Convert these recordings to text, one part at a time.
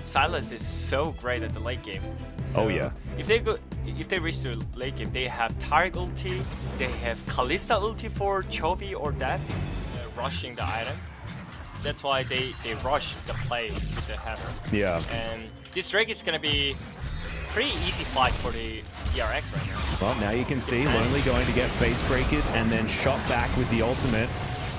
Silas is so great at the late game. Oh yeah. If they reach the late game, they have Tarek ulti, they have Kalista ulti for Chovy or that, rushing the item. That's why they rush the play with the hammer. Yeah. And this Drake is gonna be pretty easy fight for the DRX right now. Well, now you can see Lonely going to get face breaked and then shot back with the ultimate.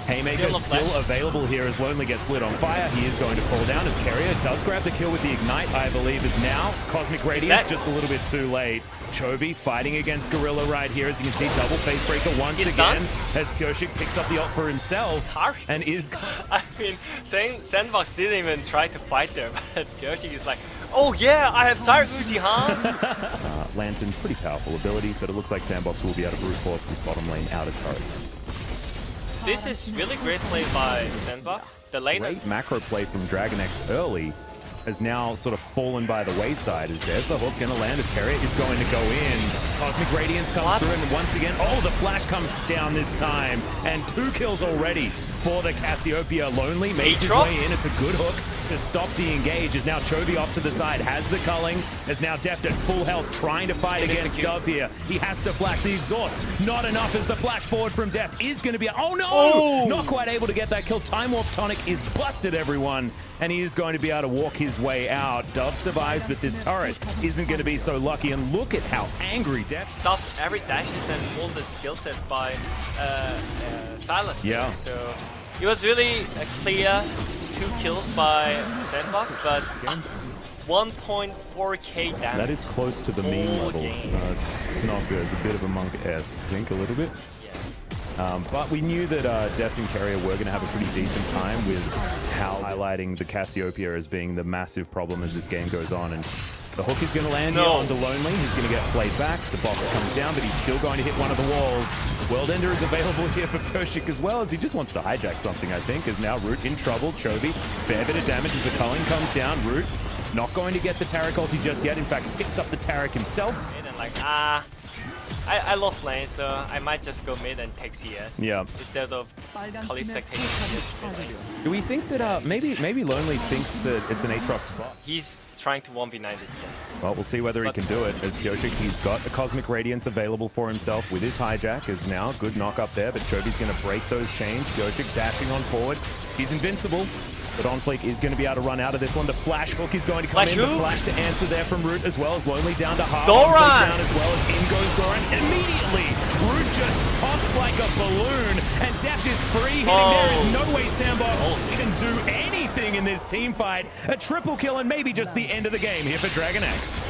Haymaker still available here as Lonely gets lit on fire. He is going to fall down as Carrier does grab the kill with the Ignite, I believe, is now. Cosmic Radiance just a little bit too late. Chovy fighting against Gorilla right here. As you can see, double face breaker once again as Pyoshik picks up the ult for himself and is... I mean, SANDBOX didn't even try to fight there, but Pyoshik is like, oh yeah, I have Tarek ulti, huh? Lantern, pretty powerful ability, but it looks like SANDBOX will be able to brute force this bottom lane out of turret. This is really great play by SANDBOX. The lane great macro play from DragonX early has now sort of fallen by the wayside as there's the hook gonna land as Carrier is going to go in. Cosmic Radiance comes through and once again, oh, the flash comes down this time and 2 kills already for the Cassiopeia. Lonely makes his way in. It's a good hook to stop the engage. Is now Chovy off to the side, has the culling, is now Deft at full health, trying to fight against Dove here. He has to flash the exhaust. Not enough as the flash forward from Deft is going to be, oh no! Oh! Not quite able to get that kill. Time Warp Tonic is busted, everyone, and he is going to be able to walk his way out. Dove survives, but this turret isn't going to be so lucky, and look at how angry Deft stops every dashes and all the skill sets by Silas. Yeah. So it was really a clear 2 kills by SANDBOX, but 1.4k damage. That is close to the meme level. It's not good. It's a bit of a monk-esque, I think, a little bit. But we knew that Deft and Carrier were going to have a pretty decent time with how highlighting the Cassiopeia as being the massive problem as this game goes on. And the hook is going to land here onto Lonely. He's going to get played back. The box comes down, but he's still going to hit one of the walls. World Ender is available here for Pyoshik as well, as he just wants to hijack something, I think. Is now Root in trouble. Chovy, fair bit of damage as the culling comes down. Root not going to get the Tarek ulti just yet. In fact, picks up the Tarek himself. And like, I lost lane, so I might just go mid and take CS. Yeah. Instead of Kalista taking CS. Do we think that maybe Lonely thinks that it's an Aatrox spot? He's trying to 1v9 this game. Well, we'll see whether he can do it. As Pyoshik, he's got a Cosmic Radiance available for himself with his hijack. Is now good knock up there, but Chovy's going to break those chains. Pyoshik dashing on forward. He's invincible. But OnFleek is going to be able to run out of this one. The flash hook is going to come in. The flash to answer there from Root as well as Lonely down to half. Doran! Down as well as in goes Doran. Immediately, Root just pops like a balloon and Deft is free hitting. There is no way SANDBOX can do anything in this team fight. A triple kill and maybe just the end of the game here for DragonX.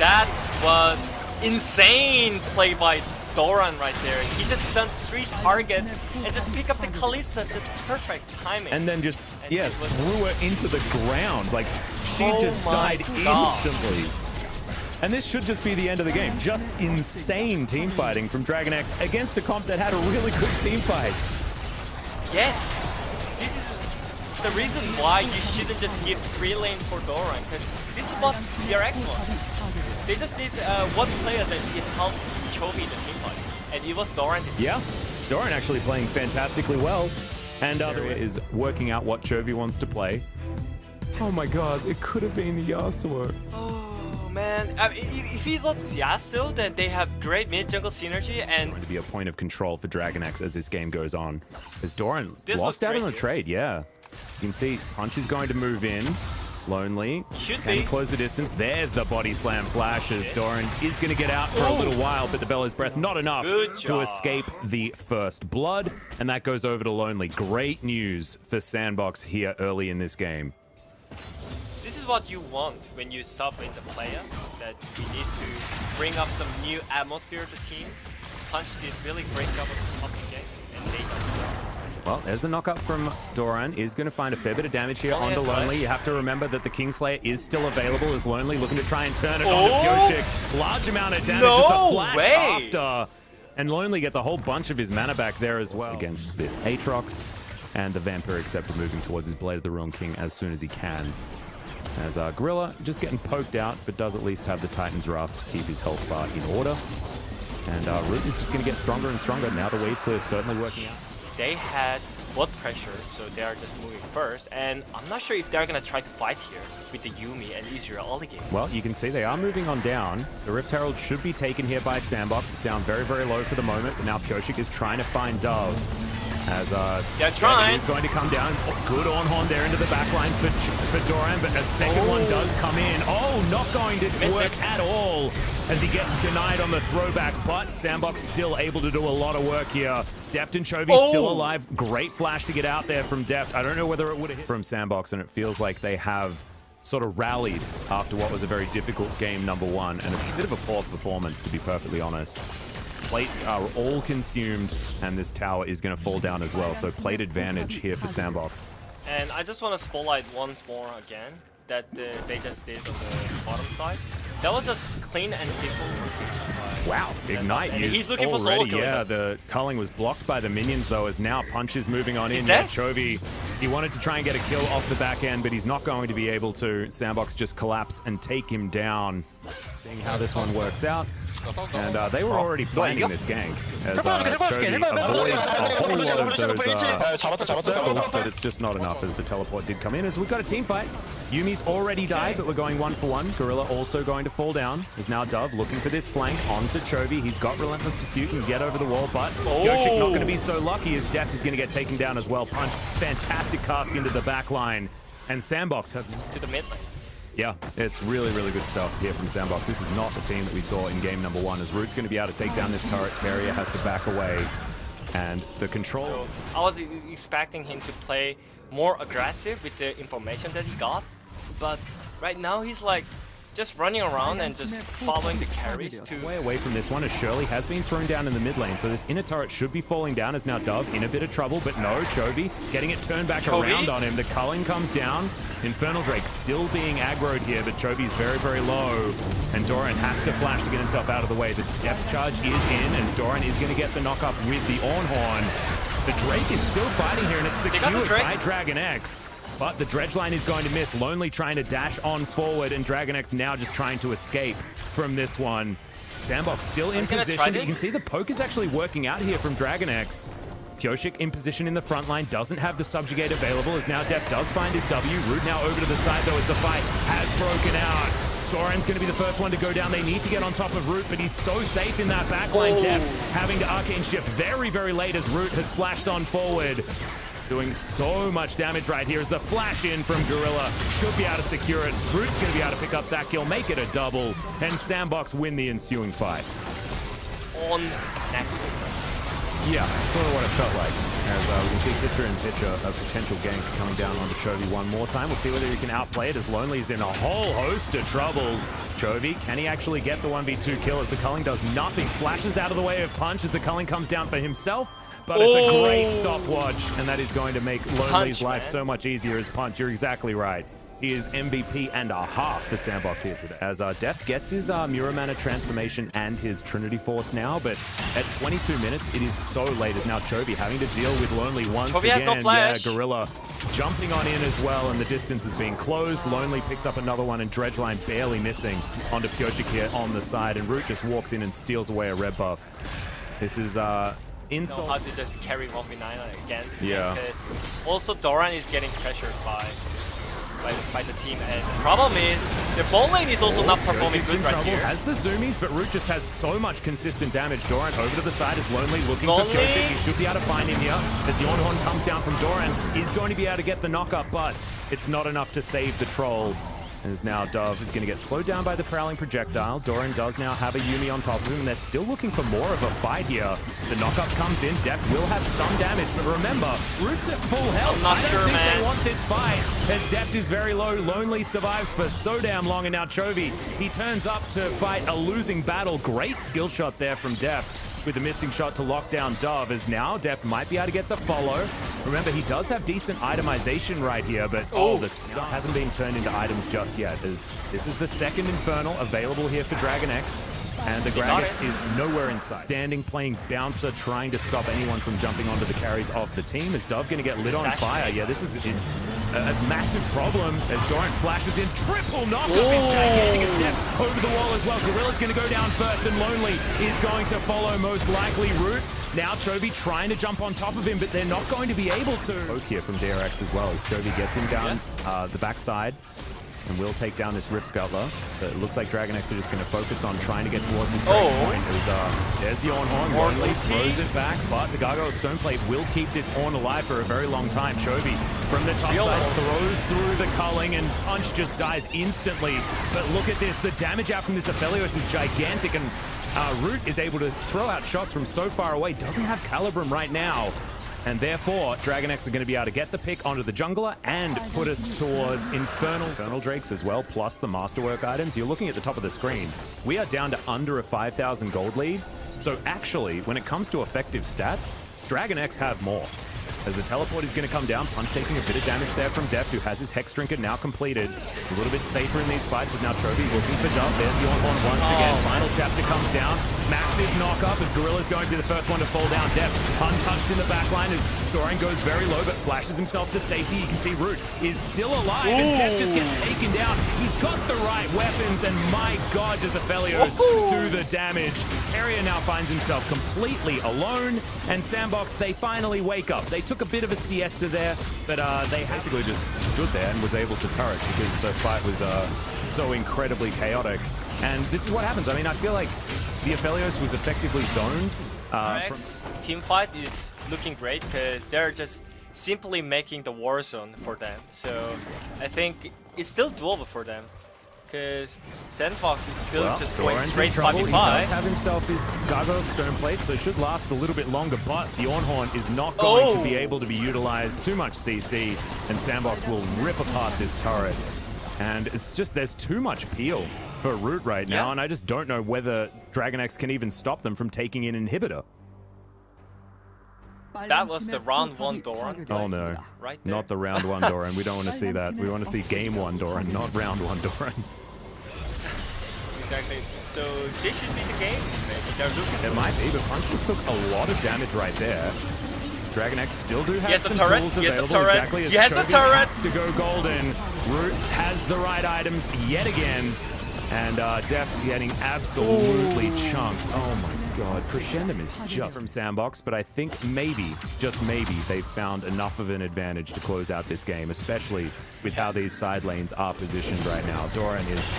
That was insane play by Doran right there. He just done 3 targets and just pick up the Kalista, just perfect timing. And then just, threw her into the ground. Like, she just died instantly. And this should just be the end of the game. Just insane team fighting from DragonX against a comp that had a really good team fight. Yes. This is the reason why you shouldn't just give free lane for Doran, because this is what DRX wants. They just need one player that it helps Chovy the team fight, and it was Doran. Doran actually playing fantastically well, and is working out what Chovy wants to play. Oh my god, it could have been the Yasuo. Oh man, if he looks Yasuo, then they have great mid-jungle synergy and... Going to be a point of control for DragonX as this game goes on. As Doran lost out on the trade, You can see Punch is going to move in. Lonely. Can he close the distance? There's the body slam flash as Doran is going to get out for a little while, but the Bellows Breath not enough to escape the first blood, and that goes over to Lonely. Great news for SANDBOX here early in this game. This is what you want when you sub in the player, that you need to bring up some new atmosphere to the team. Punch did really great job of the top game, and they don't. Well, there's the knockup from Doran. Is going to find a fair bit of damage here onto Lonely. You have to remember that the Kingslayer is still available as Lonely looking to try and turn it onto Pyoshik. Large amount of damage, just a flash after. And Lonely gets a whole bunch of his mana back there as well against this Aatrox. And the Vampiric Scepter moving towards his Blade of the Realm King as soon as he can. As Gorilla just getting poked out, but does at least have the Titan's Wrath to keep his health bar in order. And Root is just going to get stronger and stronger. Now the wave clear is certainly working out. They had blood pressure, so they are just moving first. And I'm not sure if they're gonna try to fight here with the Yuumi and Israel early game. Well, you can see they are moving on down. The Rift Herald should be taken here by SANDBOX. It's down very, very low for the moment, but now Pyosik is trying to find Dove. As they're trying. He's going to come down. Good on there into the backline for Doran, but a second one does come in. Oh, not going to work at all as he gets denied on the throwback, but SANDBOX still able to do a lot of work here. Deft and Chovy still alive. Great flash to get out there from Deft. I don't know whether it would have hit from SANDBOX, and it feels like they have sort of rallied after what was a very difficult game number one, and a bit of a poor performance, to be perfectly honest. Plates are all consumed, and this tower is going to fall down as well, so plate advantage here for SANDBOX. And I just want to spotlight once more again that they just did on the bottom side. That was just clean and simple. Wow, Ignite and he's looking already, for solo kill. Yeah, the culling was blocked by the minions though, as now Punch is moving on in. Chovy, he wanted to try and get a kill off the back end, but he's not going to be able to. SANDBOX just collapse and take him down. Seeing how this one works out. And they were already planning this gank, as Chovy avoids a whole lot of those circles, but it's just not enough as the teleport did come in. As we've got a team fight. Yumi's already died, but we're going 1-for-1. Gorilla also going to fall down. Is now Dove looking for this flank onto Chovy. He's got Relentless Pursuit and get over the wall, but Pyosik not going to be so lucky as Deft is going to get taken down as well. Punch, fantastic cast into the back line, and SANDBOX have to the mid lane. Yeah, it's really, really good stuff here from SANDBOX. This is not the team that we saw in game number one, as Root's going to be able to take down this turret. Carrier has to back away, and the control... So I was expecting him to play more aggressive with the information that he got, but right now he's like just running around and just following the carries to... Way away from this one, as Shirley has been thrown down in the mid lane, so this inner turret should be falling down, as now Dove in a bit of trouble, but no, Chovy getting it turned back around on him. The culling comes down. Infernal Drake still being aggroed here, but Chovy's very, very low, and Doran has to flash to get himself out of the way. The depth charge is in, as Doran is going to get the knock-up with the Ornhorn. The Drake is still fighting here, and it's secured by DragonX. But the dredge line is going to miss. Lonely trying to dash on forward, and DragonX now just trying to escape from this one. SANDBOX still in position. You can see the poke is actually working out here from DragonX. Pyosik in position in the front line, doesn't have the subjugate available, as now Deft does find his W. Root now over to the side though, as the fight has broken out. Doran's going to be the first one to go down. They need to get on top of Root, but he's so safe in that backline. Deft having to arcane shift very, very late as Root has flashed on forward. Doing so much damage right here as the flash in from Gorilla should be able to secure it. Root's going to be able to pick up that kill, make it a double, and SANDBOX win the ensuing fight. On next. Yeah, sort of what it felt like. As we can see picture in picture a potential gank coming down onto Chovy one more time. We'll see whether he can outplay it, as Lonely is in a whole host of trouble. Chovy, can he actually get the 1v2 kill as the culling does nothing? Flashes out of the way of Punch as the culling comes down for himself. But it's a great stopwatch, and that is going to make Lonely's life so much easier as Punch. You're exactly right. He is MVP and a half for SANDBOX here today. As Deft gets his Muramana transformation and his Trinity Force now, but at 22 minutes, it is so late as now Chovy having to deal with Lonely once Chovy again. Has no flash. Yeah, Gorilla jumping on in as well, and the distance is being closed. Lonely picks up another one, and Dredgeline barely missing onto Pyosik here on the side, and Root just walks in and steals away a red buff. This is insult. How to just carry 1v9 again. Yeah. Also, Doran is getting pressured by the team, and the problem is the bot lane is also not performing good right here. Has the zoomies, but Root just has so much consistent damage. Doran over to the side is Lonely looking for Pyosik. He should be able to find him here as the Ornhorn comes down from Doran. He's going to be able to get the knock-up, but it's not enough to save the troll. As now Dove is going to get slowed down by the Prowling Projectile. Doran does now have a Yuumi on top of him, and they're still looking for more of a fight here. The knockup comes in. Deft will have some damage, but remember, Root's at full health. I'm not sure, man. They want this fight, as Deft is very low. Lonely survives for so damn long, and now Chovy, he turns up to fight a losing battle. Great skill shot there from Deft, with the missing shot to lock down Dove, as now Deft might be able to get the follow. Remember, he does have decent itemization right here, but the stuff hasn't been turned into items just yet, as this is the second Infernal available here for DragonX, and the Gragas is nowhere in sight. Standing, playing bouncer, trying to stop anyone from jumping onto the carries of the team. Is Dove going to get lit on fire? Yeah, this is a massive problem as Doran flashes in. Triple knockup is gigantic as Def over the wall as well. Gorilla's going to go down first, and Lonely is going to follow, most likely Root. Now Chovy trying to jump on top of him, but they're not going to be able to. Poke here from DRX as well as Chovy gets him down the backside. And will take down this Rift Scuttler. But it looks like DragonX are just going to focus on trying to get towards this break point. There's the Ornhorn. Lonely throws it back, but the Gargoyle Stoneplate will keep this Ornn alive for a very long time. Chovy from the top side throws through the culling, and Punch just dies instantly. But look at this. The damage out from this Aphelios is gigantic, and Root is able to throw out shots from so far away. Doesn't have Calibrum right now. And therefore, DragonX are going to be able to get the pick onto the jungler and put us towards Infernal Drakes as well, plus the Masterwork items. You're looking at the top of the screen. We are down to under a 5,000 gold lead. So actually, when it comes to effective stats, DragonX have more. As the teleport is going to come down, Punch taking a bit of damage there from Deft, who has his Hex Drinker now completed. A little bit safer in these fights, as now Chovy looking for Dove. There's the Ornhorn once again. Final chapter comes down. Massive knock-up as Gorilla's going to be the first one to fall down. Deft untouched in the backline as Doran goes very low, but flashes himself to safety. You can see Root is still alive, and Deft just gets taken down. He's got the right weapons, and my God, does Aphelios do the damage. Keria now finds himself completely alone, and SANDBOX, they finally wake up. They took a bit of a siesta there, but they basically just stood there and was able to turret because the fight was so incredibly chaotic. And this is what happens. I mean, I feel like the Aphelios was effectively zoned. DRX team fight is looking great because they're just simply making the war zone for them. So I think it's still doable for them. Because SANDBOX is still just going straight 5v5. He does have himself his Gargoyle Stoneplate, so it should last a little bit longer, but the Ornhorn is not going to be able to be utilized. Too much CC, and SANDBOX will rip apart this turret. And it's just, there's too much peel for Root right now, and I just don't know whether DragonX can even stop them from taking an inhibitor. That was the round 1 Doran. Oh no, right there. Not the round 1 Doran. We don't want to see that. We want to see game 1 Doran, not round 1 Doran. Exactly. So this should be the game. Maybe they're looking. It might be, but Punch just took a lot of damage right there. DragonX still do have some tools available. Exactly as Chovy has to go golden. Root has the right items yet again. And Def getting absolutely chunked. Oh my God, Crescendum is just from SANDBOX, but I think maybe, just maybe, they've found enough of an advantage to close out this game, especially with how these side lanes are positioned right now. Doran is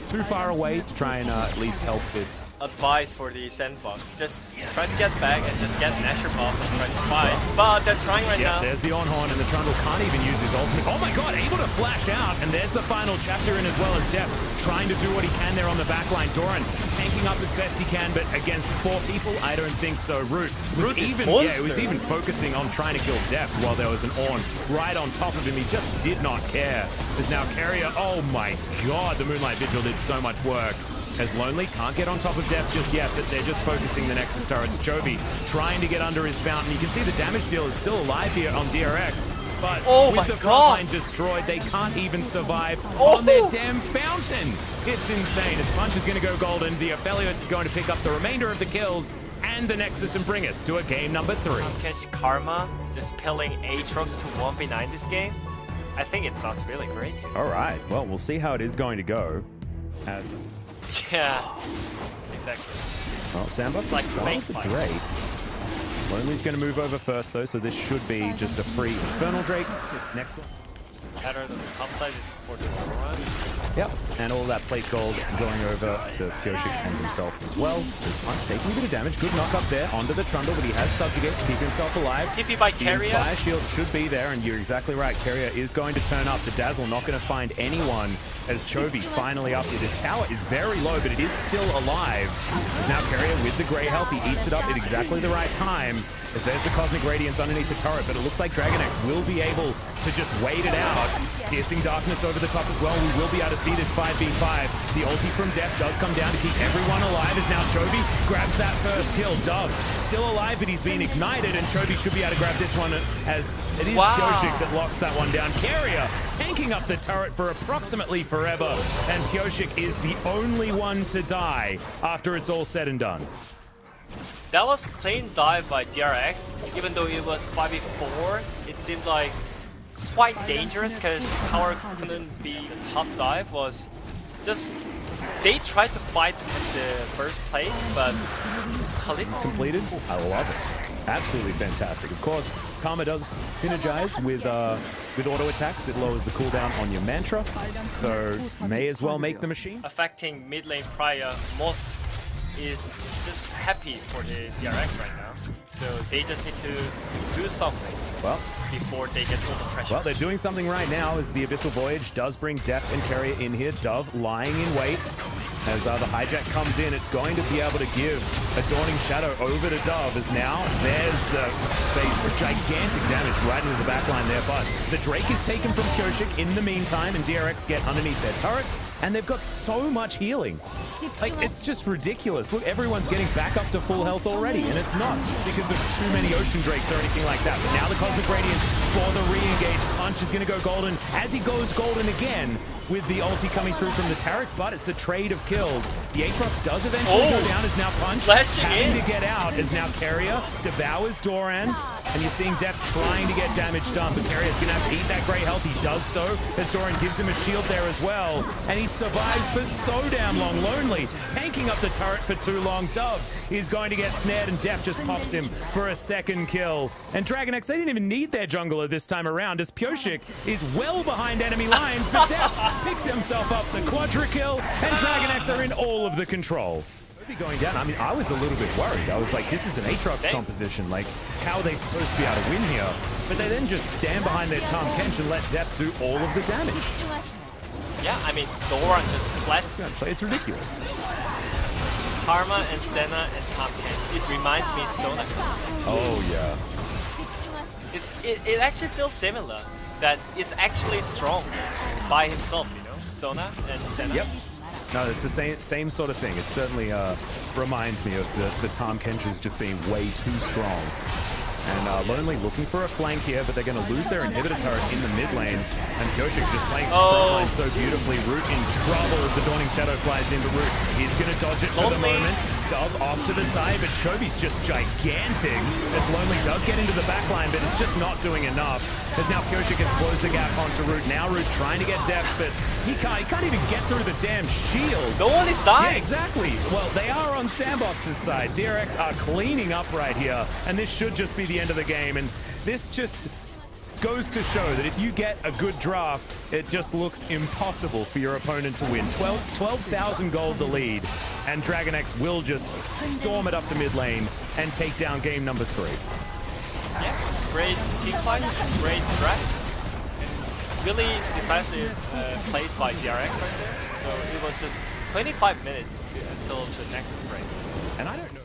too far away to try and at least help this. Advice for the SANDBOX: just try to get back and just get Nasher buff and try to fight. But they're trying right now. There's the Ornhorn, and the Trundle can't even use his ultimate. Oh my God, able to flash out, and there's the final chapter in as well as Def trying to do what he can there on the backline. Doran tanking up as best he can, but against 4 people, I don't think so. Root was even focusing on trying to kill Def while there was an Ornn right on top of him. He just did not care. There's now Keria. Oh my God, the Moonlight Vigil did so much work. As Lonely can't get on top of Def just yet, but they're just focusing the Nexus turrets. Chovy trying to get under his fountain. You can see the damage deal is still alive here on DRX, but with the front line destroyed, they can't even survive on their damn fountain. It's insane. As Punch is going to go golden, the Aphelios is going to pick up the remainder of the kills and the Nexus and bring us to a game number 3. Catch Karma just pilling Aatrox to 1v9 this game. I think it sounds really great here. All right, well, we'll see how it is going to go. Yeah, exactly. Well, SANDBOX like great. Lonely's going to move over first, though, so this should be just a free Infernal Drake. Next one. Pattern on the top side for the run. Yep, and all that plate gold going over to Kyoshik and himself as well. There's Punch taking a bit of damage. Good knock up there onto the Trundle, but he has Subjugate to keep himself alive. TP by Keria. The Inspire Shield should be there, and you're exactly right. Keria is going to turn up. The Dazzle not going to find anyone as Chovy finally up here. This tower is very low, but it is still alive. Now Keria with the Grey Health, he eats it up at exactly the right time. As there's the Cosmic Radiance underneath the turret, but it looks like DragonX will be able to just wait it out. Piercing Darkness over the top as well. We will be able to see this 5v5. The ulti from Def does come down to keep everyone alive as now Chovy grabs that first kill. Dove still alive, but he's been ignited, and Chovy should be able to grab this one as it is Kyoshik that locks that one down. Keria tanking up the turret for approximately forever, and Kyoshik is the only one to die after it's all said and done. That was clean dive by DRX. Even though it was 5v4, it seemed like quite dangerous because power couldn't be a top dive. Was just they tried to fight in the first place, but Kalista Completed. I love it. Absolutely fantastic. Of course, Karma does synergize with auto attacks. It lowers the cooldown on your mantra, so may as well make the machine. affecting mid lane prior. Most is just happy for the DRX right now, so they just need to do something Well, before they get over pressure. Well, they're doing something right now as the Abyssal Voyage does bring Def and Carrier in here. Dove lying in wait. As the hijack comes in, it's going to be able to give a Dawning Shadow over to Dove, as now there's the phase for gigantic damage right into the backline there, but the Drake is taken from Kyoshik in the meantime, and DRX get underneath their turret, and they've got so much healing. Like, it's just ridiculous. Look, everyone's getting back up to full health already, and it's not because of too many Ocean Drakes or anything like that. But now the Cosmic Radiance for the re-engage. Punch is going to go golden as he goes golden again with the ulti coming through from the Taric, but it's a trade of kills. The Aatrox does eventually go down as now Punch Flashing having in. to get out as now Carrier devours Doran, and you're seeing Def trying to get damage done, but Carrier's going to have to eat that great health. He does so as Doran gives him a shield there as well, and he survives for so damn long. Lonely, tanking up the turret for too long. Dove is going to get snared, and Def just pops him for a second kill. And DragonX, they didn't even need their jungler this time around, as Pyoshik is well behind enemy lines, but Def picks himself up the quadra kill, and DragonX are in all of the control. Going down, I mean, I was a little bit worried. I was like, this is an Aatrox composition. Like, how are they supposed to be able to win here? But they then just stand behind their Tahm Kench and let Def do all of the damage. Yeah, I mean, Doran just flashed. It's ridiculous. Karma and Senna and Tahm Kench. It reminds me so much. Oh, yeah. It actually feels similar. That it's actually strong by himself, you know, Sona and Senna. Yep. No, it's the same sort of thing. It certainly reminds me of the Tahm Kenches just being way too strong. And Lonely looking for a flank here, but they're going to lose their inhibitor turret in the mid lane. And Kyoshik just playing frontline so beautifully. Root in trouble as the Dawning Shadow flies in, but Root is going to dodge it for the moment. Dove off to the side, but Chobi's just gigantic as Lonely does get into the backline, but it's just not doing enough. As now Kyoshik has closed the gap onto Root. Now Root trying to get depth, but he can't even get through the damn shield. No one is dying. Yeah, exactly. Well, they are on SANDBOX's side. DRX are cleaning up right here, and this should just be the end of the game. And this just goes to show that if you get a good draft, it just looks impossible for your opponent to win. 12,000 gold the lead, and DragonX will just storm it up the mid lane and take down game number 3. Yeah, great team fight, great draft. Really decisive plays by DRX right there. So it was just 25 minutes until the Nexus break. And I don't know.